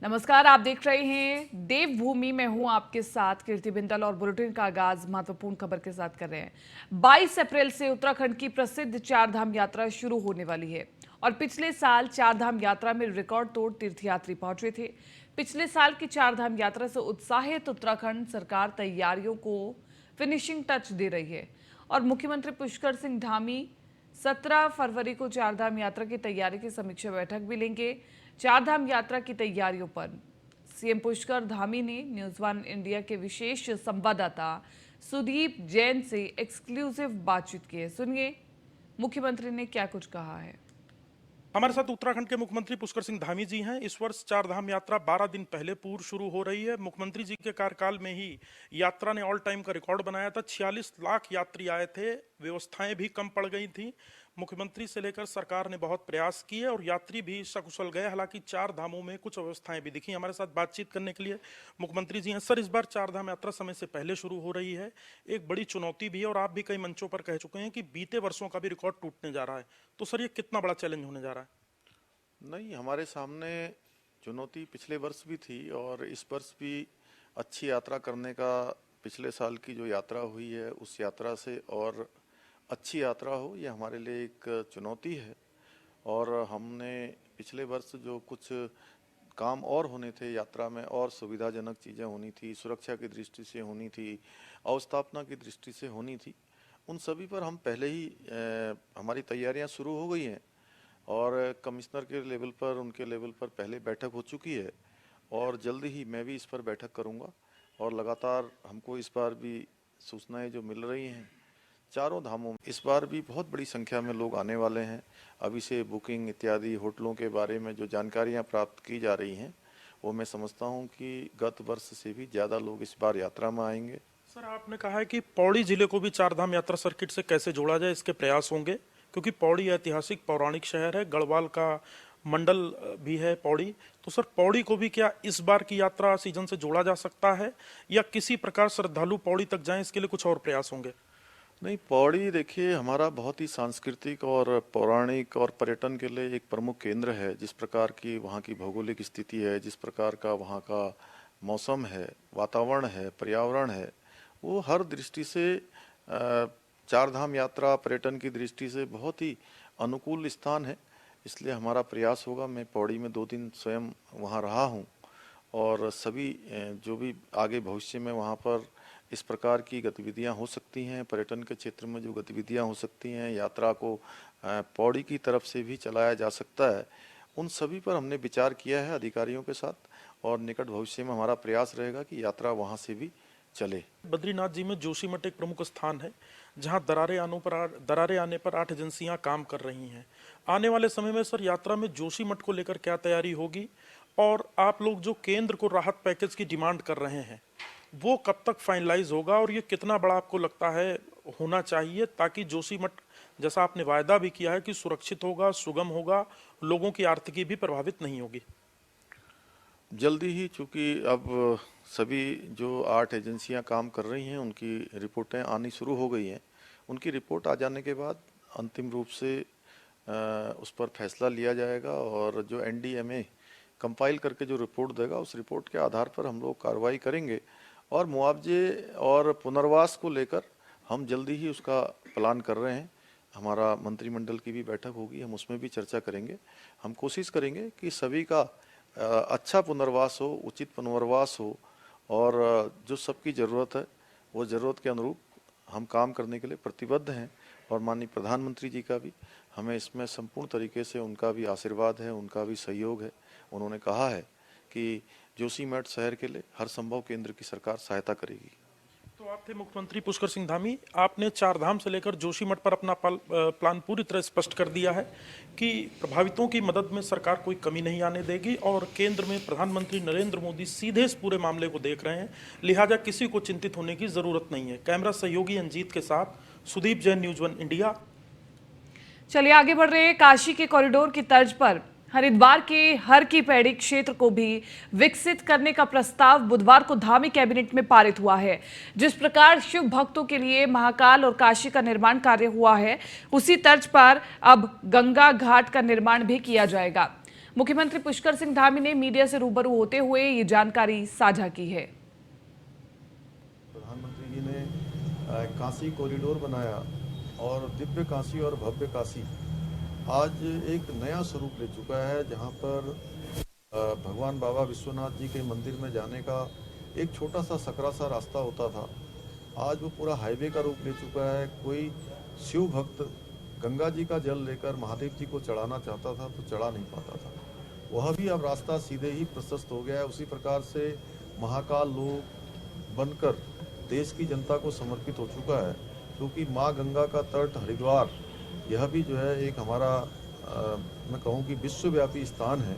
नमस्कार, आप देख रहे हैं देवभूमि में हूं आपके साथ कीर्ति बिंदल और बुलेटिन का आगाज महत्वपूर्ण खबर के साथ कर रहे हैं। 22 अप्रैल से उत्तराखंड की प्रसिद्ध चारधाम यात्रा शुरू होने वाली है और पिछले साल चारधाम यात्रा में रिकॉर्ड तोड़ तीर्थयात्री पहुंचे थे। पिछले साल की चारधाम यात्रा से उत्साहित उत्तराखंड सरकार तैयारियों को फिनिशिंग टच दे रही है और मुख्यमंत्री पुष्कर सिंह धामी 17 फरवरी को चारधाम यात्रा की तैयारी की समीक्षा बैठक भी लेंगे। चारधाम यात्रा की तैयारियों पर सीएम पुष्कर धामी ने न्यूज़ वन इंडिया के विशेष संवाददाता सुदीप जैन से एक्सक्लूसिव बातचीत की है। सुनिए मुख्यमंत्री ने क्या कुछ कहा है। हमारे साथ उत्तराखंड के मुख्यमंत्री पुष्कर सिंह धामी जी हैं। इस वर्ष चारधाम यात्रा 12 दिन पहले पूर्व शुरू हो रही है। मुख्यमंत्री जी के कार्यकाल में ही यात्रा ने ऑल टाइम का रिकॉर्ड बनाया था। 46 लाख यात्री आए थे, व्यवस्थाएं भी कम पड़ गई थी। मुख्यमंत्री से लेकर सरकार ने बहुत प्रयास किए और यात्री भी सकुशल गए। हालांकि चार धामों में कुछ अव्यवस्थाएं भी दिखी। हमारे साथ बातचीत करने के लिए मुख्यमंत्री जी हैं। सर, इस बार चारधाम यात्रा समय से पहले शुरू हो रही है, एक बड़ी चुनौती भी है और आप भी कई मंचों पर कह चुके हैं कि बीते वर्षों का भी रिकॉर्ड टूटने जा रहा है। तो सर, ये कितना बड़ा चैलेंज होने जा रहा है? नहीं, हमारे सामने चुनौती पिछले वर्ष भी थी और इस वर्ष भी अच्छी यात्रा करने का, पिछले साल की जो यात्रा हुई है उस यात्रा से और अच्छी यात्रा हो, ये हमारे लिए एक चुनौती है। और हमने पिछले वर्ष जो कुछ काम और होने थे यात्रा में, और सुविधाजनक चीज़ें होनी थी, सुरक्षा की दृष्टि से होनी थी, अवस्थापना की दृष्टि से होनी थी, उन सभी पर हम पहले ही हमारी तैयारियां शुरू हो गई हैं और कमिश्नर के लेवल पर, उनके लेवल पर पहले बैठक हो चुकी है और जल्दी ही मैं भी इस पर बैठक करूंगा। और लगातार हमको इस बार भी सूचनाएं जो मिल रही हैं, चारों धामों में इस बार भी बहुत बड़ी संख्या में लोग आने वाले हैं। अभी से बुकिंग इत्यादि होटलों के बारे में जो जानकारियां प्राप्त की जा रही हैं, वो मैं समझता हूं कि गत वर्ष से भी ज़्यादा लोग इस बार यात्रा में आएंगे। सर, आपने कहा है कि पौड़ी जिले को भी चारधाम यात्रा सर्किट से कैसे जोड़ा जाए, इसके प्रयास होंगे, क्योंकि पौड़ी ऐतिहासिक पौराणिक शहर है, गढ़वाल का मंडल भी है पौड़ी। तो सर, पौड़ी को भी क्या इस बार की यात्रा सीजन से जोड़ा जा सकता है या किसी प्रकार श्रद्धालु पौड़ी तक जाएं, इसके लिए कुछ और प्रयास होंगे? नहीं, पौड़ी देखिए हमारा बहुत ही सांस्कृतिक और पौराणिक और पर्यटन के लिए एक प्रमुख केंद्र है। जिस प्रकार की वहाँ की भौगोलिक स्थिति है, जिस प्रकार का वहाँ का मौसम है, वातावरण है, पर्यावरण है, वो हर दृष्टि से चारधाम यात्रा पर्यटन की दृष्टि से बहुत ही अनुकूल स्थान है। इसलिए हमारा प्रयास होगा, मैं पौड़ी में 2 दिन स्वयं वहाँ रहा हूँ और सभी जो भी आगे भविष्य में वहाँ पर इस प्रकार की गतिविधियां हो सकती हैं, पर्यटन के क्षेत्र में जो गतिविधियां हो सकती हैं, यात्रा को पौड़ी की तरफ से भी चलाया जा सकता है, उन सभी पर हमने विचार किया है अधिकारियों के साथ और निकट भविष्य में हमारा प्रयास रहेगा कि यात्रा वहां से भी चले। बद्रीनाथ जी में जोशीमठ एक प्रमुख स्थान है जहां दरारें आने पर 8 एजेंसियां काम कर रही हैं। आने वाले समय में सर, यात्रा में जोशीमठ को लेकर क्या तैयारी होगी और आप लोग जो केंद्र को राहत पैकेज की डिमांड कर रहे हैं वो कब तक फाइनलाइज होगा और ये कितना बड़ा आपको लगता है होना चाहिए, ताकि जोशीमठ, जैसा आपने वायदा भी किया है कि सुरक्षित होगा, सुगम होगा, लोगों की आर्थिकी भी प्रभावित नहीं होगी? जल्दी ही, चूंकि अब सभी जो 8 एजेंसियां काम कर रही हैं उनकी रिपोर्टें आनी शुरू हो गई हैं। उनकी रिपोर्ट आ जाने के बाद अंतिम रूप से उस पर फैसला लिया जाएगा और जो एनडीएमए कंपाइल करके जो रिपोर्ट देगा, उस रिपोर्ट के आधार पर हम लोग कार्रवाई करेंगे और मुआवजे और पुनर्वास को लेकर हम जल्दी ही उसका प्लान कर रहे हैं। हमारा मंत्रिमंडल की भी बैठक होगी, हम उसमें भी चर्चा करेंगे। हम कोशिश करेंगे कि सभी का अच्छा पुनर्वास हो, उचित पुनर्वास हो और जो सबकी ज़रूरत है वो ज़रूरत के अनुरूप हम काम करने के लिए प्रतिबद्ध हैं। और माननीय प्रधानमंत्री जी का भी हमें इसमें संपूर्ण तरीके से उनका भी आशीर्वाद है, उनका भी सहयोग है। उन्होंने कहा है कि जोशीमठ शहर के लिए हर संभव केंद्र की सरकार सहायता करेगी। तो आप थे मुख्यमंत्री पुष्कर सिंह धामी। आपने चारधाम से लेकर जोशीमठ पर अपना प्लान पूरी तरह स्पष्ट कर दिया है कि प्रभावितों की मदद में सरकार कोई कमी नहीं आने देगी और केंद्र में प्रधानमंत्री नरेंद्र मोदी सीधे इस पूरे मामले को देख रहे हैं, लिहाजा किसी को चिंतित होने की जरूरत नहीं है। कैमरा सहयोगी अंजीत के साथ Sudeep Jain, news one India. चलिए आगे बढ़ रहे हैं। काशी के कॉरिडोर की तर्ज पर हरिद्वार के हर की पैड़ी क्षेत्र को भी विकसित करने का प्रस्ताव बुधवार को धामी कैबिनेट में पारित हुआ है। जिस प्रकार शिव भक्तों के लिए महाकाल और काशी का निर्माण कार्य हुआ है, उसी तर्ज पर अब गंगा घाट का निर्माण भी किया जाएगा। मुख्यमंत्री पुष्कर सिंह धामी ने मीडिया से रूबरू होते हुए ये जानकारी साझा की है। प्रधानमंत्री जी ने काशी कॉरिडोर बनाया और दिव्य काशी और भव्य काशी आज एक नया स्वरूप ले चुका है, जहां पर भगवान बाबा विश्वनाथ जी के मंदिर में जाने का एक छोटा सा सकरा सा रास्ता होता था, आज वो पूरा हाईवे का रूप ले चुका है। कोई शिव भक्त गंगा जी का जल लेकर महादेव जी को चढ़ाना चाहता था तो चढ़ा नहीं पाता था, वह भी अब रास्ता सीधे ही प्रशस्त हो गया है। उसी प्रकार से महाकाल लोक बनकर देश की जनता को समर्पित हो चुका है, क्योंकि माँ गंगा का तट हरिद्वार यह भी जो है एक हमारा मैं कहूँ कि विश्वव्यापी स्थान है।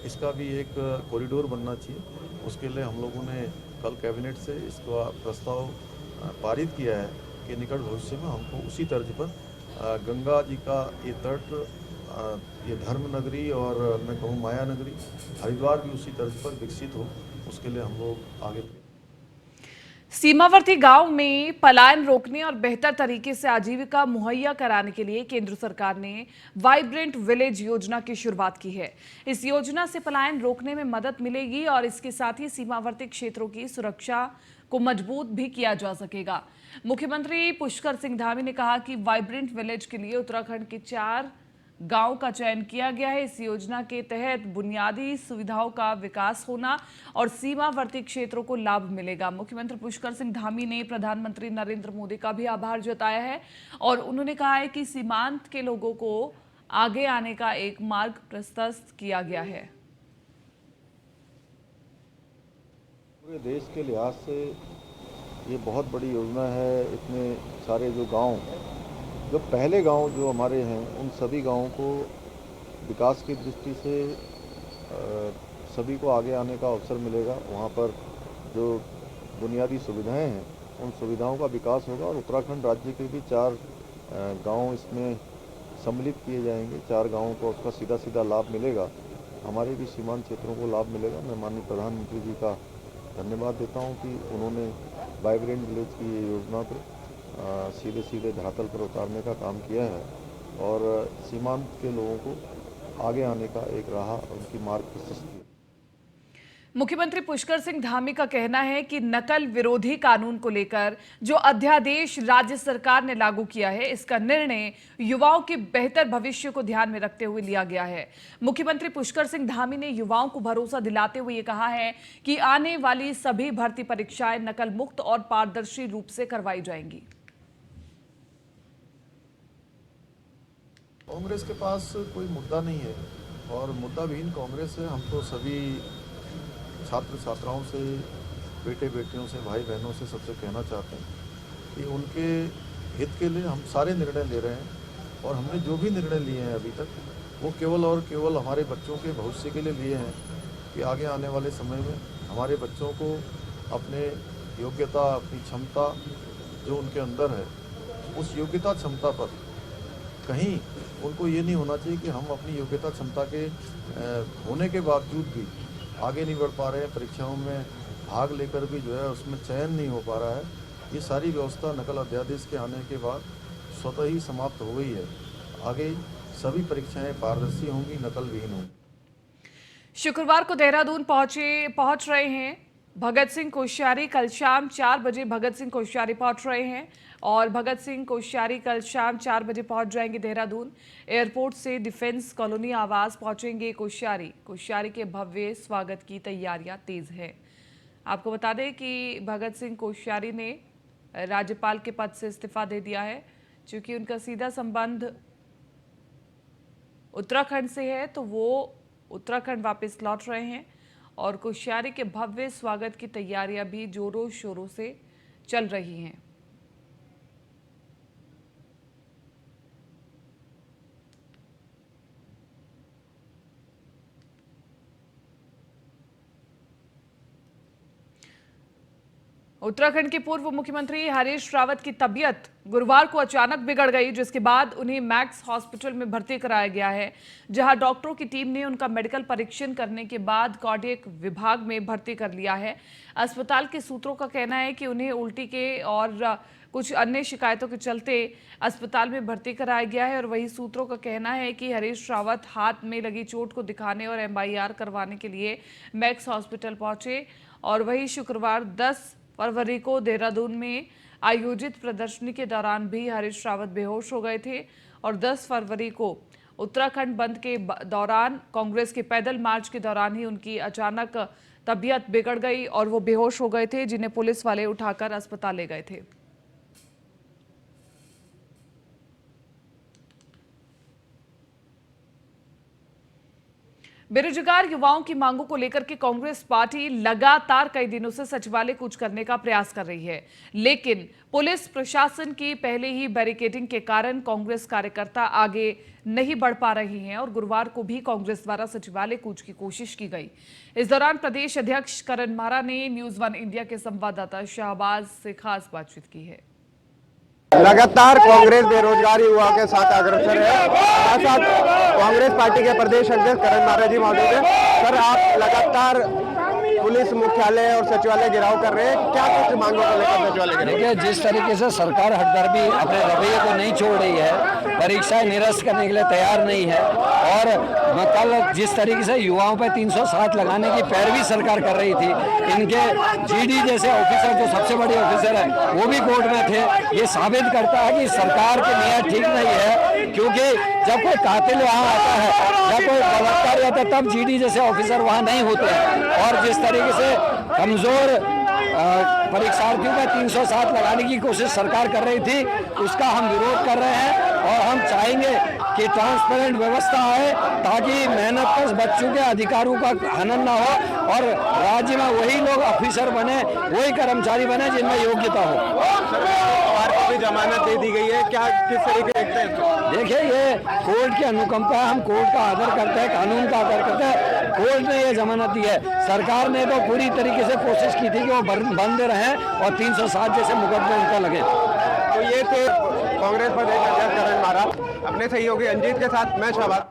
इसका भी एक कॉरिडोर बनना चाहिए। उसके लिए हम लोगों ने कल कैबिनेट से इसका प्रस्ताव पारित किया है कि निकट भविष्य में हमको उसी तर्ज पर गंगा जी का ये तट, ये धर्म नगरी और मैं कहूँ माया नगरी हरिद्वार भी उसी तर्ज पर विकसित हो, उसके लिए हम लोग आगे बढ़े। सीमावर्ती गांव में पलायन रोकने और बेहतर तरीके से आजीविका मुहैया कराने के लिए केंद्र सरकार ने वाइब्रेंट विलेज योजना की शुरुआत की है। इस योजना से पलायन रोकने में मदद मिलेगी और इसके साथ ही सीमावर्ती क्षेत्रों की सुरक्षा को मजबूत भी किया जा सकेगा। मुख्यमंत्री पुष्कर सिंह धामी ने कहा कि वाइब्रेंट विलेज के लिए उत्तराखंड के 4 गांव का चयन किया गया है। इस योजना के तहत बुनियादी सुविधाओं का विकास होना और सीमावर्ती क्षेत्रों को लाभ मिलेगा। मुख्यमंत्री पुष्कर सिंह धामी ने प्रधानमंत्री नरेंद्र मोदी का भी आभार जताया है और उन्होंने कहा है कि सीमांत के लोगों को आगे आने का एक मार्ग प्रशस्त किया गया है। पूरे देश के लिहाज से ये बहुत बड़ी योजना है। इतने सारे जो गांव, जो पहले गांव जो हमारे हैं, उन सभी गांवों को विकास की दृष्टि से सभी को आगे आने का अवसर मिलेगा। वहां पर जो बुनियादी सुविधाएं हैं, उन सुविधाओं का विकास होगा और उत्तराखंड राज्य के भी 4 गांव इसमें सम्मिलित किए जाएंगे। 4 गांवों को उसका सीधा सीधा लाभ मिलेगा, हमारे भी सीमांत क्षेत्रों को लाभ मिलेगा। मैं माननीय प्रधानमंत्री जी का धन्यवाद देता हूं कि उन्होंने वाइब्रेंट विलेज की ये योजना को सीधे सीधे धरातल पर उतारने का काम किया है और सीमांत के लोगों को आगे आने का एक राह, उनकी मार्ग प्रशस्त किया। मुख्यमंत्री पुष्कर सिंह धामी का कहना है कि नकल विरोधी कानून को लेकर जो अध्यादेश राज्य सरकार ने लागू किया है, इसका निर्णय युवाओं के बेहतर भविष्य को ध्यान में रखते हुए लिया गया है। मुख्यमंत्री पुष्कर सिंह धामी ने युवाओं को भरोसा दिलाते हुए कहा है कि आने वाली सभी भर्ती परीक्षाएं नकल मुक्त और पारदर्शी रूप से करवाई जाएंगी। कांग्रेस के पास कोई मुद्दा नहीं है और मुद्दा विहीन कांग्रेस है। हम तो सभी छात्र छात्राओं से, बेटे बेटियों से, भाई बहनों से सबसे कहना चाहते हैं कि उनके हित के लिए हम सारे निर्णय ले रहे हैं और हमने जो भी निर्णय लिए हैं अभी तक, वो केवल और केवल हमारे बच्चों के भविष्य के लिए लिए हैं कि आगे आने वाले समय में हमारे बच्चों को अपने योग्यता, अपनी क्षमता जो उनके अंदर है, उस योग्यता क्षमता पर कहीं उनको ये नहीं होना चाहिए कि हम अपनी योग्यता क्षमता के होने के बावजूद भी आगे नहीं बढ़ पा रहे हैं, परीक्षाओं में भाग लेकर भी जो है उसमें चयन नहीं हो पा रहा है। ये सारी व्यवस्था नकल अध्यादेश के आने के बाद स्वतः ही समाप्त हो गई है। आगे सभी परीक्षाएं पारदर्शी होंगी, नकल विहीन होंगी। शुक्रवार को देहरादून पहुंच रहे हैं भगत सिंह कोश्यारी। कल शाम 4 बजे भगत सिंह कोश्यारी पहुंच रहे हैं और भगत सिंह कोश्यारी कल शाम 4 बजे पहुंच जाएंगे देहरादून। एयरपोर्ट से डिफेंस कॉलोनी आवास पहुंचेंगे कोश्यारी के भव्य स्वागत की तैयारियां तेज है। आपको बता दें कि भगत सिंह कोश्यारी ने राज्यपाल के पद से इस्तीफा दे दिया है, क्योंकि उनका सीधा संबंध उत्तराखंड से है, तो वो उत्तराखंड वापस लौट रहे हैं और कोश्यारी के भव्य स्वागत की तैयारियां भी जोरों शोरों से चल रही हैं। उत्तराखंड के पूर्व मुख्यमंत्री हरीश रावत की तबीयत गुरुवार को अचानक बिगड़ गई, जिसके बाद उन्हें मैक्स हॉस्पिटल में भर्ती कराया गया है, जहां डॉक्टरों की टीम ने उनका मेडिकल परीक्षण करने के बाद कार्डियक विभाग में भर्ती कर लिया है। अस्पताल के सूत्रों का कहना है कि उन्हें उल्टी के और कुछ अन्य शिकायतों के चलते अस्पताल में भर्ती कराया गया है। और वही सूत्रों का कहना है कि हरीश रावत हाथ में लगी चोट को दिखाने और MRI करवाने के लिए मैक्स हॉस्पिटल पहुंचे। और वही शुक्रवार 10 फरवरी को देहरादून में आयोजित प्रदर्शनी के दौरान भी हरीश रावत बेहोश हो गए थे। और 10 फरवरी को उत्तराखंड बंद के दौरान कांग्रेस के पैदल मार्च के दौरान ही उनकी अचानक तबीयत बिगड़ गई और वो बेहोश हो गए थे, जिन्हें पुलिस वाले उठाकर अस्पताल ले गए थे। बेरोजगार युवाओं की मांगों को लेकर के कांग्रेस पार्टी लगातार कई दिनों से सचिवालय कूच करने का प्रयास कर रही है, लेकिन पुलिस प्रशासन की पहले ही बैरिकेडिंग के कारण कांग्रेस कार्यकर्ता आगे नहीं बढ़ पा रही हैं। और गुरुवार को भी कांग्रेस द्वारा सचिवालय कूच की कोशिश की गई। इस दौरान प्रदेश अध्यक्ष करण मारा ने न्यूज़ 1 इंडिया के संवाददाता शाहबाज से खास बातचीत की है। लगातार कांग्रेस बेरोजगार युवाओं के साथ अग्रसर है। साथ साथ कांग्रेस पार्टी के प्रदेश अध्यक्ष करण मारा जी मौजूद है। सर, आप लगातार पुलिस मुख्यालय और सचिवालय घेराव कर रहे हैं, क्या कुछ मांगों को लेकर सचिवालय घेराव? देखिए, जिस तरीके से सरकार हटदर्मी अपने रवैये को नहीं छोड़ रही है, परीक्षाएं निरस्त करने के लिए तैयार नहीं है, और कल जिस तरीके से युवाओं पे 307 लगाने की पैरवी सरकार कर रही थी, इनके GD जैसे ऑफिसर जो सबसे बड़े ऑफिसर हैं वो भी कोर्ट में थे। ये साबित करता है कि सरकार की नीयत ठीक नहीं है, क्योंकि जब कोई कातिल वहाँ आता है या कोई बलात्कारी आता है तब GD जैसे ऑफिसर वहाँ नहीं होते हैं। और जिस तरीके से कमजोर परीक्षार्थियों पर 307 लगाने की कोशिश सरकार कर रही थी, उसका हम विरोध कर रहे हैं। और हम चाहेंगे कि ट्रांसपेरेंट व्यवस्था आए ताकि मेहनतकश बच्चों के अधिकारों का हनन ना हो और राज्य में वही लोग ऑफिसर बने, वही कर्मचारी बने जिनमें योग्यता हो। सरकार को भी जमानत दे दी गई है, क्या किस तरीके देखते हैं? देखिए, ये कोर्ट की अनुकंपा है, हम कोर्ट का आदर करते हैं, कानून का आदर करते हैं। कोर्ट ने ये जमानत दी है। सरकार ने तो पूरी तरीके से कोशिश की थी कि वो बंद रहें और 307 जैसे मुकदमे उनको लगे। तो ये थे कांग्रेस प्रदेश अध्यक्ष करण मारा अपने सहयोगी अंजीत के साथ। मैं शाहबाज।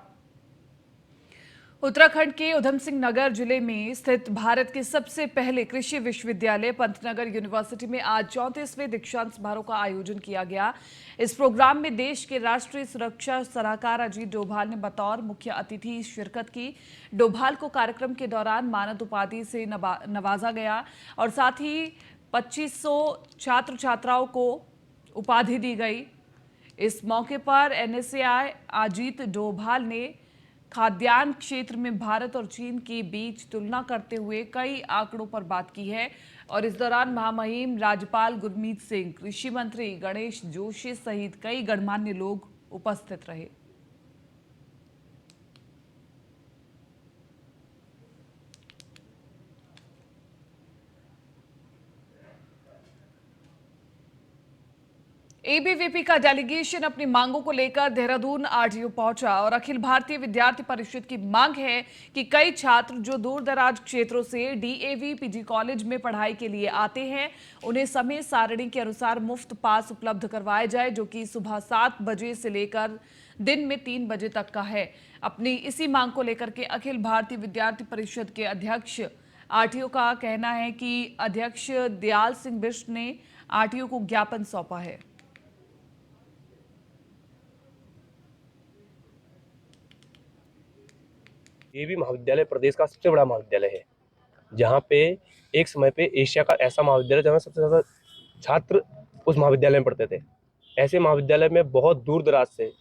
उत्तराखंड के उधम सिंह नगर जिले में स्थित भारत के सबसे पहले कृषि विश्वविद्यालय पंतनगर यूनिवर्सिटी में आज 34वें दीक्षांत समारोह का आयोजन किया गया। इस प्रोग्राम में देश के राष्ट्रीय सुरक्षा सलाहकार अजीत डोभाल ने बतौर मुख्य अतिथि शिरकत की। डोभाल को कार्यक्रम के दौरान मानद उपाधि से नवाजा गया और साथ ही 2500 छात्र छात्राओं को उपाधि दी गई। इस मौके पर NSAI अजीत डोभाल ने खाद्यान्न क्षेत्र में भारत और चीन के बीच तुलना करते हुए कई आंकड़ों पर बात की है। और इस दौरान महामहिम राज्यपाल गुरमीत सिंह, कृषि मंत्री गणेश जोशी सहित कई गणमान्य लोग उपस्थित रहे। ABVP का डेलीगेशन अपनी मांगों को लेकर देहरादून RTO पहुंचा और अखिल भारतीय विद्यार्थी परिषद की मांग है कि कई छात्र जो दूर दराज क्षेत्रों से DAV PG कॉलेज में पढ़ाई के लिए आते हैं, उन्हें समय सारणी के अनुसार मुफ्त पास उपलब्ध करवाए जाए, जो कि सुबह 7 बजे से लेकर दिन में 3 बजे तक का है। अपनी इसी मांग को लेकर के अखिल भारतीय विद्यार्थी परिषद के अध्यक्ष RTO का कहना है कि अध्यक्ष दयाल सिंह बिष्ट ने RTO को ज्ञापन सौंपा है। ये भी महाविद्यालय प्रदेश का सबसे बड़ा महाविद्यालय है, जहाँ पे एक समय पे एशिया का ऐसा महाविद्यालय जहाँ सबसे ज़्यादा छात्र उस महाविद्यालय में पढ़ते थे। ऐसे महाविद्यालय में बहुत दूर दराज से,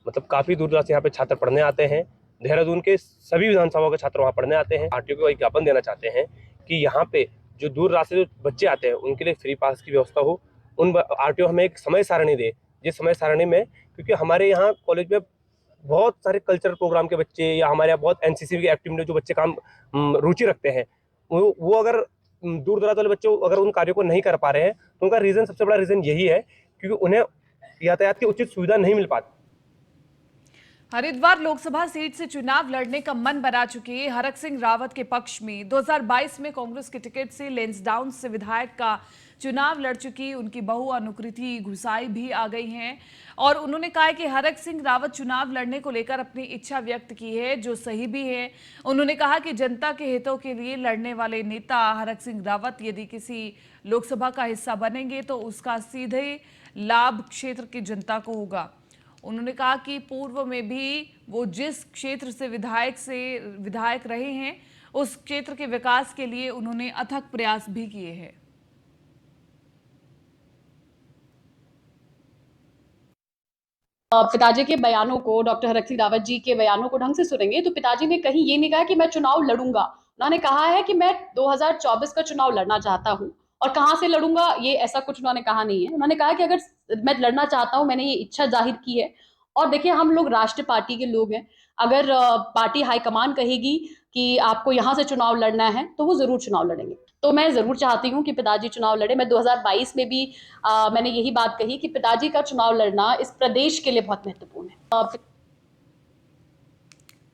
मतलब काफ़ी दूर दराज से यहाँ पे छात्र पढ़ने आते हैं। देहरादून के सभी विधानसभाओं के छात्र वहाँ पढ़ने आते हैं। RTO को एक ज्ञापन देना चाहते हैं कि यहाँ पे जो दूर दराज से जो बच्चे आते हैं उनके लिए फ्री पास की व्यवस्था हो। उन RTO हमें एक समय सारणी दे, जिस समय सारणी में, क्योंकि हमारे यहाँ कॉलेज में बहुत सारे कल्चरल प्रोग्राम के बच्चे या हमारे यहाँ बहुत NCC की एक्टिविटी में जो बच्चे काम रुचि रखते हैं, वो अगर दूर दराज वाले बच्चे अगर उन कार्यों को नहीं कर पा रहे हैं तो उनका रीज़न, सबसे बड़ा रीज़न यही है क्योंकि उन्हें यातायात की उचित सुविधा नहीं मिल पाती। हरिद्वार लोकसभा सीट से चुनाव लड़ने का मन बना चुके हरक सिंह रावत के पक्ष में 2022 में कांग्रेस के टिकट से लेंसडाउन से विधायक का चुनाव लड़ चुकी उनकी बहू अनुकृति घुसाई भी आ गई हैं और उन्होंने कहा है कि हरक सिंह रावत चुनाव लड़ने को लेकर अपनी इच्छा व्यक्त की है, जो सही भी है। उन्होंने कहा कि जनता के हितों के लिए लड़ने वाले नेता हरक सिंह रावत यदि किसी लोकसभा का हिस्सा बनेंगे तो उसका सीधे लाभ क्षेत्र की जनता को होगा। उन्होंने कहा कि पूर्व में भी वो जिस क्षेत्र से विधायक रहे हैं उस क्षेत्र के विकास के लिए उन्होंने अथक प्रयास भी किए हैं। पिताजी के बयानों को, डॉक्टर हरक सिंह रावत जी के बयानों को ढंग से सुनेंगे तो पिताजी ने कहीं ये नहीं कहा कि मैं चुनाव लड़ूंगा। उन्होंने कहा है कि मैं 2024 का चुनाव लड़ना चाहता हूं और कहां से लड़ूंगा ये ऐसा कुछ उन्होंने कहा नहीं है। उन्होंने कहा कि अगर मैं लड़ना चाहता हूं, मैंने ये इच्छा जाहिर की है। और देखिए, हम लोग राष्ट्रीय पार्टी के लोग हैं। अगर पार्टी हाईकमान कहेगी कि आपको यहाँ से चुनाव लड़ना है तो वो जरूर चुनाव लड़ेंगे। तो मैं जरूर चाहती हूँ कि पिताजी चुनाव लड़े। मैं 2022 में भी मैंने यही बात कही कि पिताजी का चुनाव लड़ना इस प्रदेश के लिए बहुत महत्वपूर्ण है।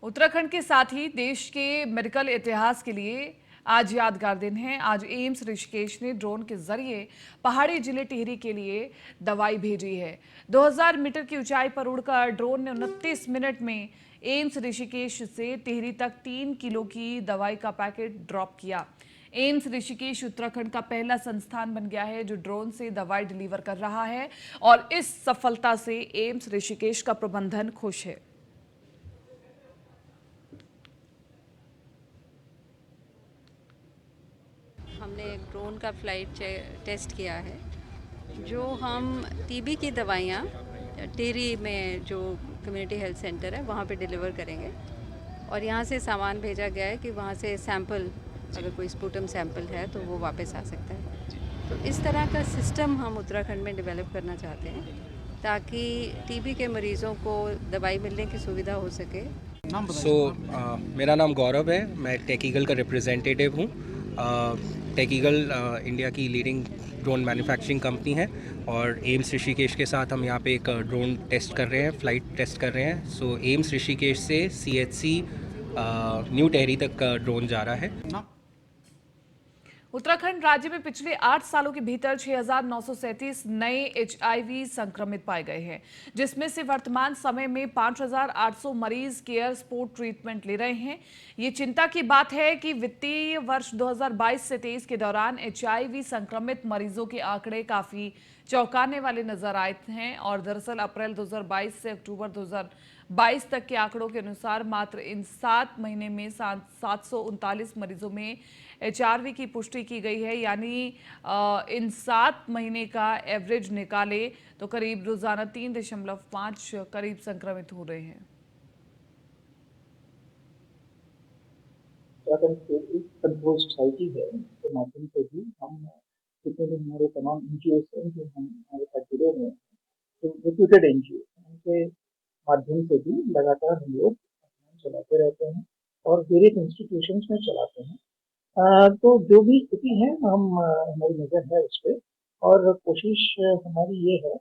उत्तराखंड के साथ ही देश के मेडिकल इतिहास के लिए आज यादगार दिन है। आज एम्स ऋषिकेश ने ड्रोन के जरिए पहाड़ी जिले टिहरी के लिए दवाई भेजी है। 2000 मीटर की ऊंचाई पर उड़कर ड्रोन ने 29 मिनट में एम्स ऋषिकेश से टिहरी तक 3 किलो की दवाई का पैकेट ड्रॉप किया। एम्स ऋषिकेश उत्तराखंड का पहला संस्थान बन गया है जो ड्रोन से दवाई डिलीवर कर रहा है और इस सफलता से एम्स ऋषिकेश का प्रबंधन खुश है। हमने एक ड्रोन का फ्लाइट टेस्ट किया है जो हम टीबी की दवाइयाँ टिहरी में जो कम्युनिटी हेल्थ सेंटर है वहाँ पे डिलीवर करेंगे और यहाँ से सामान भेजा गया है कि वहाँ से सैंपल, अगर कोई स्पूटम सैंपल है तो वो वापस आ सकता है। तो इस तरह का सिस्टम हम उत्तराखंड में डेवलप करना चाहते हैं ताकि टीबी के मरीज़ों को दवाई मिलने की सुविधा हो सके। मेरा नाम गौरव है, मैं टेकीगल का रिप्रेजेंटेटिव हूँ। टेकीगल इंडिया की लीडिंग ड्रोन मैन्युफैक्चरिंग कंपनी है और एम्स ऋषिकेश के साथ हम यहाँ पे एक ड्रोन टेस्ट कर रहे हैं, फ्लाइट टेस्ट कर रहे हैं। एम्स ऋषिकेश से CHC न्यू टिहरी तक का ड्रोन जा रहा है। उत्तराखंड राज्य में पिछले 8 सालों के भीतर 6,937 नए HIV संक्रमित पाए गए हैं, जिसमें से वर्तमान समय में 5,800 मरीज केयर सपोर्ट ट्रीटमेंट ले रहे हैं। ये चिंता की बात है कि वित्तीय वर्ष 2022 से 23 के दौरान HIV संक्रमित मरीजों के आंकड़े काफी चौंकाने वाले नजर आए हैं और दरअसल अप्रैल 2022 से अक्टूबर 2022 तक के आंकड़ों के अनुसार मात्र इन 7 महीने में 739 मरीजों में HRV की पुष्टि की गई है। यानी इन 7 महीने का एवरेज निकाले तो करीब रोजाना 3.5 करीब संक्रमित हो रहे हैं। एक कंट्रोल सोसाइटी है, उसके माध्यम से भी हम जितने भी हमारे तमाम NGOs हैं जो हम हमारे साथ जुड़े हुए हैं, तो रेप्यूटेड NGO, उनके माध्यम से भी लगातार हम लोग चलाते रहते हैं और वेरियस इंस्टीट्यूशंस में चलाते हैं। तो जो भी स्थिति है हमारी नज़र है उस पर और कोशिश हमारी ये है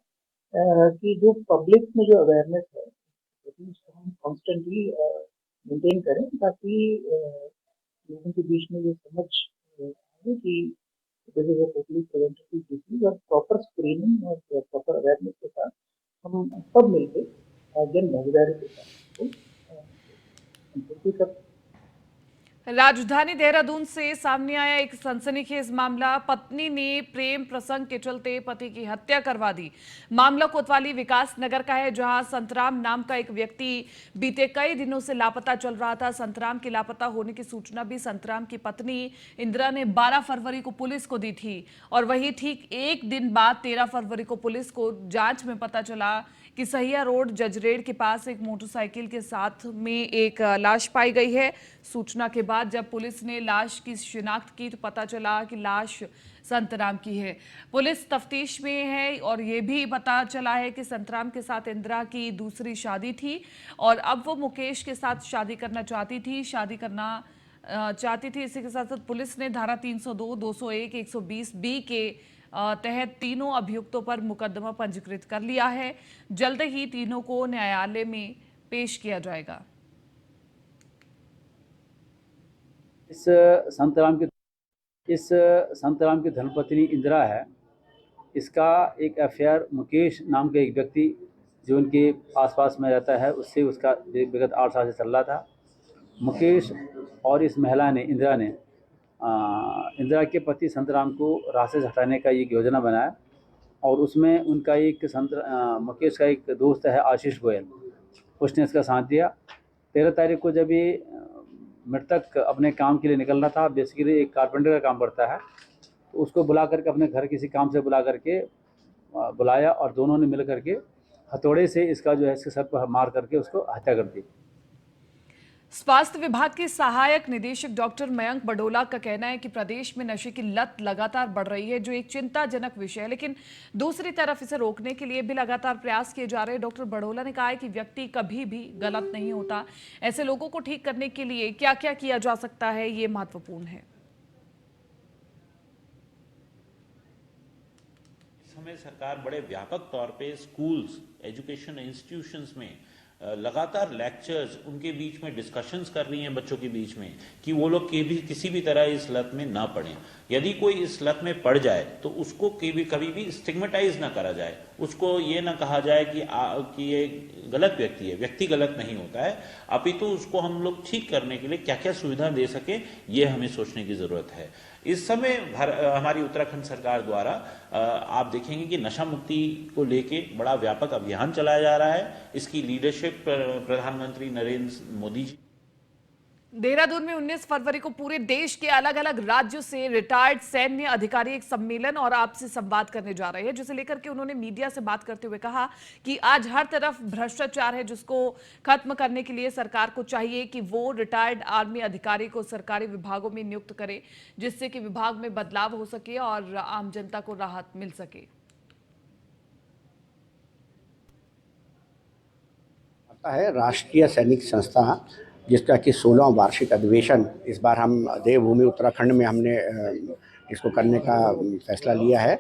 कि जो पब्लिक में जो अवेयरनेस है उसको हम कॉन्स्टेंटली मेंटेन करें ताकि लोगों के बीच में ये समझ आए कि this is a totally preventive disease और प्रॉपर स्क्रीनिंग और प्रॉपर अवेयरनेस के साथ हम सब मिलकर जन भागीदारी के साथ राजधानी देहरादून से सामने आया एक सनसनीखेज मामला। पत्नी ने प्रेम प्रसंग के चलते पति की हत्या करवा दी। मामला कोतवाली विकास नगर का है, जहां संतराम नाम का एक व्यक्ति बीते कई दिनों से लापता चल रहा था। संतराम के लापता होने की सूचना भी संतराम की पत्नी इंदिरा ने 12 फरवरी को पुलिस को दी थी और वही ठीक एक दिन बाद 13 फरवरी को पुलिस को जांच में पता चला कि सहिया रोड जजरेड़ के पास एक मोटरसाइकिल के साथ में एक लाश पाई गई है। सूचना के बाद जब पुलिस ने लाश की शिनाख्त की तो पता चला कि लाश संतराम की है। पुलिस तफ्तीश में है और ये भी पता चला है कि संतराम के साथ इंदिरा की दूसरी शादी थी और अब वो मुकेश के साथ शादी करना चाहती थी। इसी के साथ साथ पुलिस ने धारा 302, 201, 120B के तहत तीनों अभियुक्तों पर मुकदमा पंजीकृत कर लिया है। जल्द ही तीनों को न्यायालय में पेश किया जाएगा। इस संत राम की धर्मपत्नी इंदिरा है, इसका एक अफेयर मुकेश नाम के एक व्यक्ति जो उनके आसपास में रहता है उससे उसका विगत 8 साल से चल रहा था। मुकेश और इस महिला ने इंदिरा के पति संत राम को रास्ते से हटाने का एक योजना बनाया और उसमें उनका एक मुकेश का एक दोस्त है आशीष गोयल, उसने इसका साथ दिया। 13 तारीख को जब ये मृतक अपने काम के लिए निकलना था, बेसिकली एक कारपेंटर का काम करता है, तो उसको बुला करके अपने घर किसी काम से बुलाया और दोनों ने मिल करके हथौड़े से इसका जो है इसके सर पर मार करके उसको हत्या कर दी। स्वास्थ्य विभाग के सहायक निदेशक डॉक्टर मयंक बडोला का कहना है कि प्रदेश में नशे की लत लगातार बढ़ रही है, जो एक चिंताजनक विषय है, लेकिन दूसरी तरफ इसे रोकने के लिए भी लगातार प्रयास किए जा रहे हैं। डॉक्टर बडोला ने कहा है कि व्यक्ति कभी भी गलत नहीं होता, ऐसे लोगों को ठीक करने के लिए क्या क्या किया जा सकता है, ये महत्वपूर्ण है। इस समय सरकार बड़े व्यापक तौर पे स्कूल्स, एजुकेशन इंस्टीट्यूशंस में लगातार लेक्चर्स, उनके बीच में डिस्कशंस कर रही हैं बच्चों के बीच में कि वो लोग किसी भी तरह इस लत में ना पड़ें। यदि कोई इस लत में पड़ जाए तो उसको कभी भी स्टिग्मेटाइज ना करा जाए, उसको ये ना कहा जाए कि ये गलत व्यक्ति है। व्यक्ति गलत नहीं होता है, अपितु उसको हम लोग ठीक करने के लिए क्या क्या सुविधा दे सके, ये हमें सोचने की जरूरत है। इस समय हमारी उत्तराखंड सरकार द्वारा आप देखेंगे कि नशा मुक्ति को लेके बड़ा व्यापक अभियान चलाया जा रहा है। इसकी लीडरशिप प्रधानमंत्री नरेंद्र मोदी जी। देहरादून में 19 फरवरी को पूरे देश के अलग अलग राज्यों से रिटायर्ड सैन्य अधिकारी एक सम्मेलन और आपसी संवाद करने जा रहे हैं, जिसे लेकर के उन्होंने मीडिया से बात करते हुए कहा कि आज हर तरफ भ्रष्टाचार है, जिसको खत्म करने के लिए सरकार को चाहिए कि वो रिटायर्ड आर्मी अधिकारी को सरकारी विभागों में नियुक्त करे, जिससे कि विभाग में बदलाव हो सके और आम जनता को राहत मिल सके। है राष्ट्रीय सैनिक संस्था, जिसका कि 16वां वार्षिक अधिवेशन इस बार हम देवभूमि उत्तराखंड में हमने इसको करने का फैसला लिया है।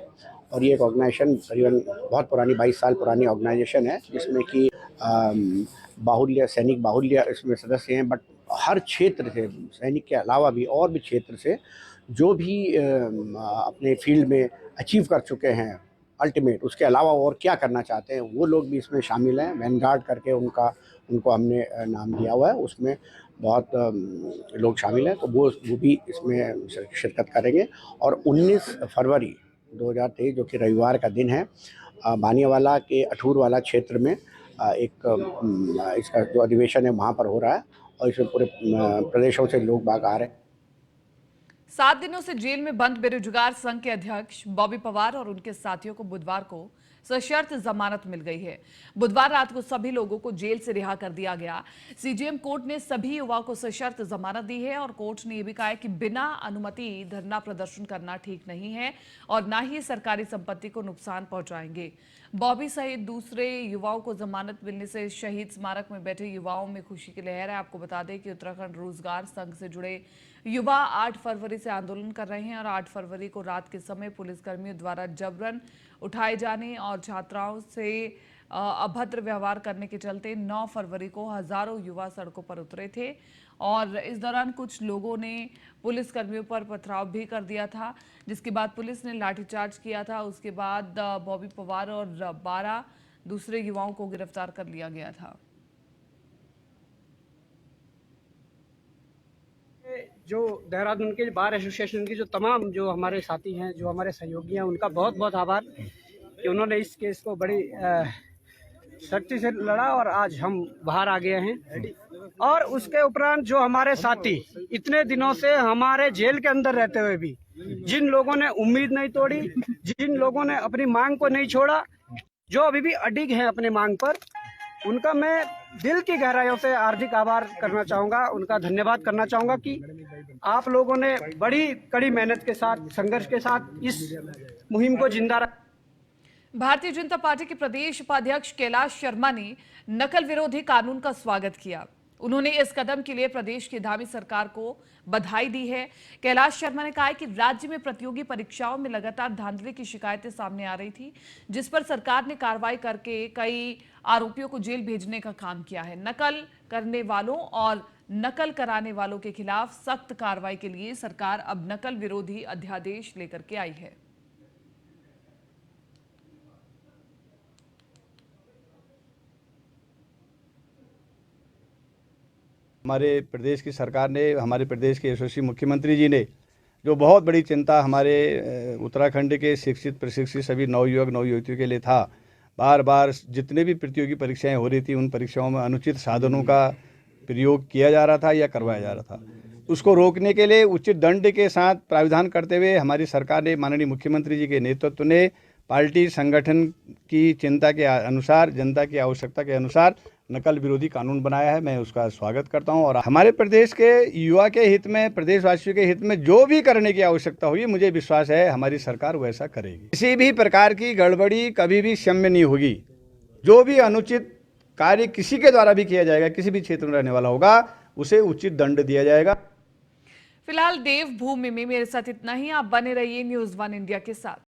और ये एक ऑर्गेनाइजेशन करीबन बहुत पुरानी 22 साल पुरानी ऑर्गेनाइजेशन है, जिसमें कि सैनिक बाहुल्य इसमें सदस्य हैं, बट हर क्षेत्र से, सैनिक के अलावा भी और भी क्षेत्र से जो भी अपने फील्ड में अचीव कर चुके हैं अल्टीमेट, उसके अलावा और क्या करना चाहते हैं, वो लोग भी इसमें शामिल हैं। वैनगार्ड करके उनको हमने नाम दिया हुआ है, उसमें बहुत लोग शामिल हैं, तो वो भी इसमें शिरकत करेंगे। और 19 फरवरी 2023 जो कि रविवार का दिन है, बानियावाला के अठूरवाला क्षेत्र में इसका जो अधिवेशन है वहाँ पर हो रहा है और इसमें पूरे प्रदेशों से लोग बाग आ रहे हैं। 7 दिनों से जेल में बंद बेरोजगार संघ के अध्यक्ष बॉबी पवार और उनके साथियों को बुधवार को सशर्त जमानत मिल गई है। बुधवार रात को सभी लोगों को जेल से रिहा कर दिया गया। सीजेएम कोर्ट ने सभी युवाओं को सशर्त जमानत दी है और कोर्ट ने यह भी कहा है कि बिना अनुमति धरना प्रदर्शन करना ठीक नहीं है और ना ही सरकारी संपत्ति को नुकसान पहुंचाएंगे। बॉबी सहित दूसरे युवाओं को जमानत मिलने से शहीद स्मारक में बैठे युवाओं में खुशी की लहर है। आपको बता दें कि उत्तराखंड रोजगार संघ से जुड़े युवा 8 फरवरी से आंदोलन कर रहे हैं और 8 फरवरी को रात के समय पुलिसकर्मियों द्वारा जबरन उठाए जाने और छात्राओं से अभद्र व्यवहार करने के चलते 9 फरवरी को हजारों युवा सड़कों पर उतरे थे और इस दौरान कुछ लोगों ने पुलिसकर्मियों पर पथराव भी कर दिया था, जिसके बाद पुलिस ने लाठीचार्ज किया था। उसके बाद बॉबी पवार और 12 दूसरे युवाओं को गिरफ्तार कर लिया गया था। जो देहरादून के बार एसोसिएशन की जो तमाम जो हमारे साथी हैं, जो हमारे सहयोगी हैं, उनका बहुत बहुत आभार कि उन्होंने इस केस को बड़ी सख्ती से लड़ा और आज हम बाहर आ गए हैं। और उसके उपरांत जो हमारे साथी इतने दिनों से हमारे जेल के अंदर रहते हुए भी जिन लोगों ने उम्मीद नहीं तोड़ी, जिन लोगों ने अपनी मांग को नहीं छोड़ा, जो अभी भी अडिग हैं अपनी मांग पर, उनका मैं दिल की गहराइयों से हार्दिक आभार करना चाहूँगा, उनका धन्यवाद करना चाहूँगा कि आप लोगों ने बड़ी कड़ी मेहनत के साथ, संघर्ष के साथ इस मुहिम को जिंदा रखा। भारतीय जनता पार्टी के प्रदेश उपाध्यक्ष कैलाश शर्मा ने नकल विरोधी कानून का स्वागत किया। उन्होंने इस कदम के लिए प्रदेश की धामी सरकार को बधाई दी है। कैलाश शर्मा ने कहा है कि राज्य में प्रतियोगी परीक्षाओं में लगातार धांधली की शिकायतें सामने आ रही थी, जिस पर सरकार ने कार्रवाई करके कई आरोपियों को जेल भेजने का काम किया है। नकल करने वालों और नकल कराने वालों के खिलाफ सख्त कार्रवाई के लिए सरकार अब नकल विरोधी अध्यादेश लेकर के आई है। हमारे प्रदेश की सरकार ने, हमारे प्रदेश के यशस्वी मुख्यमंत्री जी ने जो बहुत बड़ी चिंता हमारे उत्तराखंड के शिक्षित प्रशिक्षित सभी नवयुवक नवयुवतियों के लिए था, बार बार जितने भी प्रतियोगी परीक्षाएं हो रही थी उन परीक्षाओं में अनुचित साधनों का प्रयोग किया जा रहा था या करवाया जा रहा था, उसको रोकने के लिए उचित दंड के साथ प्राविधान करते हुए हमारी सरकार ने, माननीय मुख्यमंत्री जी के नेतृत्व ने पार्टी संगठन की चिंता के अनुसार, जनता की आवश्यकता के अनुसार नकल विरोधी कानून बनाया है। मैं उसका स्वागत करता हूं और हमारे प्रदेश के युवा के हित में, प्रदेशवासियों के हित में जो भी करने की आवश्यकता होगी, मुझे विश्वास है हमारी सरकार वैसा करेगी। किसी भी प्रकार की गड़बड़ी कभी भी क्षम्य नहीं होगी। जो भी अनुचित कार्य किसी के द्वारा भी किया जाएगा, किसी भी क्षेत्र में रहने वाला होगा, उसे उचित दंड दिया जाएगा। फिलहाल देवभूमि में मेरे साथ इतना ही। आप बने रहिए न्यूज़ 1 इंडिया के साथ।